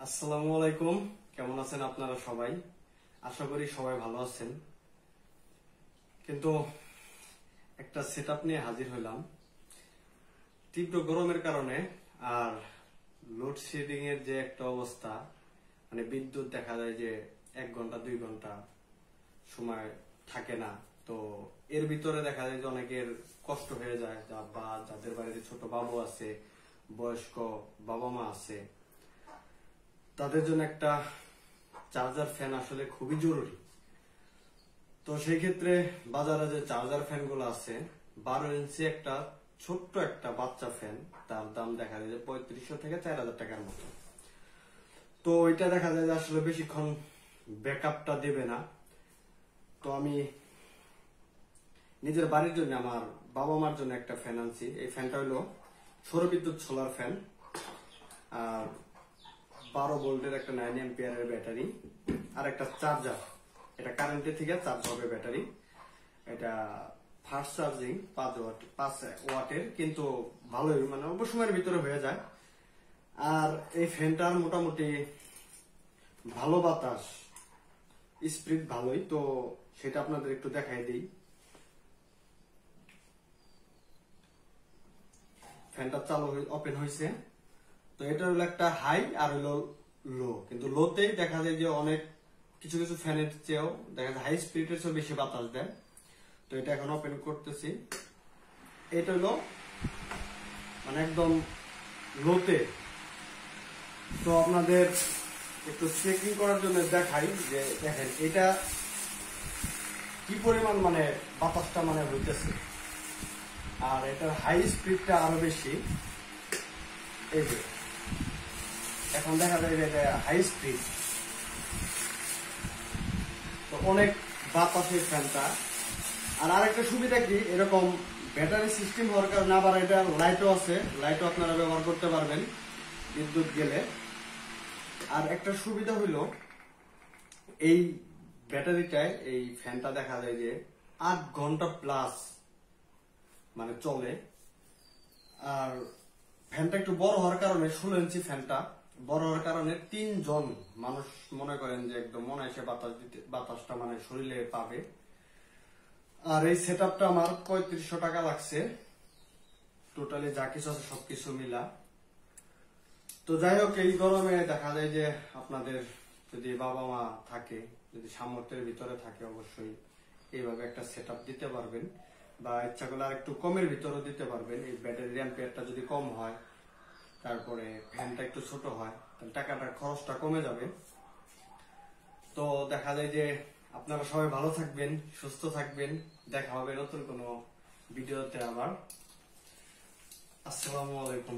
আসসালামু আলাইকুম। কেমন আছেন আপনারা সবাই? আশা করি সবাই ভালো আছেন। কিন্তু একটা সেটআপ নিয়ে হাজির হলাম। তীব্র গরমের কারণে আর লোডশেডিং এর যে একটা অবস্থা, মানে বিদ্যুৎ দেখা যায় যে 1 ঘন্টা 2 ঘন্টা সময় থাকে না। তো এর ভিতরে দেখা যায় যে অনেকের কষ্ট হয়ে যায়, বা যাদের বাড়িতে ছোট বাবু আছে, বয়স্ক বাবা মা আছে, তাদের জন্য একটা চার্জার ফ্যান আসলে খুবই জরুরি। তো সেই ক্ষেত্রে বাজারে যে চার্জার ফ্যান গুলো আছে, 12 ইঞ্চি একটা ছোট্ট একটা বাচ্চা ফ্যান, তার দাম দেখা যায় যে 3500 থেকে 4000 টাকার মতো। তো ওইটা দেখা যায় যে আসলে বেশিক্ষণ ব্যাকআপটা দেবে না। তো আমি নিজের বাড়ির জন্য, আমার বাবা মার জন্য একটা ফ্যান আনছি। এই ফ্যানটা হলো সৌরবিদ্যুৎ সোলার ফ্যান, আর 12 ভোল্টের একটা 9 অ্যাম্পিয়ারের ব্যাটারি, আর একটা চার্জার। এটা কারেন্টের থেকে চার্জ হবে ব্যাটারি। এটা ফাস্ট চার্জিং, 5 ওয়াটের, কিন্তু ভালোই, মানে অল্প সময়ের ভিতরে হয়ে যায়। আর এই ফ্যানটার মোটামুটি ভালো বাতাস, স্পিড ভালোই। তো সেটা আপনাদের একটু দেখাই দিই। ফ্যানটা চালু ওপেন হয়েছে। তো এটা হলো একটা হাই আর হলো লো, কিন্তু লোতেই দেখা যায় যে অনেক কিছু কিছু ফ্যানের চেয়েও দেখা যায় হাই স্পিডের চেয়েও বেশি বাতাস দেয়। তো এটা এখন ওপেন করতেছি। এটা হলো মানে একদম লোতে। তো আপনাদের একটু চেকিং করার জন্য দেখাই যে দেখেন এটা কি পরিমাণ মানে বাতাসটা মানে হইতেছে। আর এটার হাই স্পিডটা আরো বেশি। এই যে এখন দেখা যায় যে এটা হাই স্পিড, তো অনেক বাতাসের ফ্যানটা। আর আরেকটা সুবিধা কি, এরকম ব্যাটারি সিস্টেম হওয়ার কারণে আবার এটা লাইটও আছে, লাইটও আপনারা ব্যবহার করতে পারবেন বিদ্যুৎ গেলে। আর একটা সুবিধা হইলো এই ব্যাটারিটায়, এই ফ্যানটা দেখা যায় যে 8 ঘন্টা প্লাস মানে চলে। আর ফ্যানটা একটু বড় হওয়ার কারণে, 16 ইঞ্চি ফ্যানটা বড় হওয়ার কারণে 3 জন মানুষ মনে করেন যে একদম মনে হয় বাতাসটা মানে শরীরে পাবে। আর এই সেটআপটা আমার 3500 টাকা লাগছে, টোটালি যা কিছু আছে সবকিছু মিলা। তো যাই হোক, এই গরমে দেখা যায় যে আপনাদের যদি বাবা মা থাকে, যদি সামর্থ্যের ভিতরে থাকে, অবশ্যই এইভাবে একটা সেটআপ দিতে পারবেন, বা ইচ্ছা করলে আর একটু কমের ভিতরেও দিতে পারবেন। এই ব্যাটারি অ্যাম্পিয়ারটা যদি কম হয়, তারপরে ফ্যানটা একটু ছোট হয়, তাহলে টাকাটার খরচটা কমে যাবে। তো দেখা যায় যে আপনারা সবাই ভালো থাকবেন, সুস্থ থাকবেন। দেখা হবে নতুন কোনো ভিডিওতে আবার। আসসালামু আলাইকুম।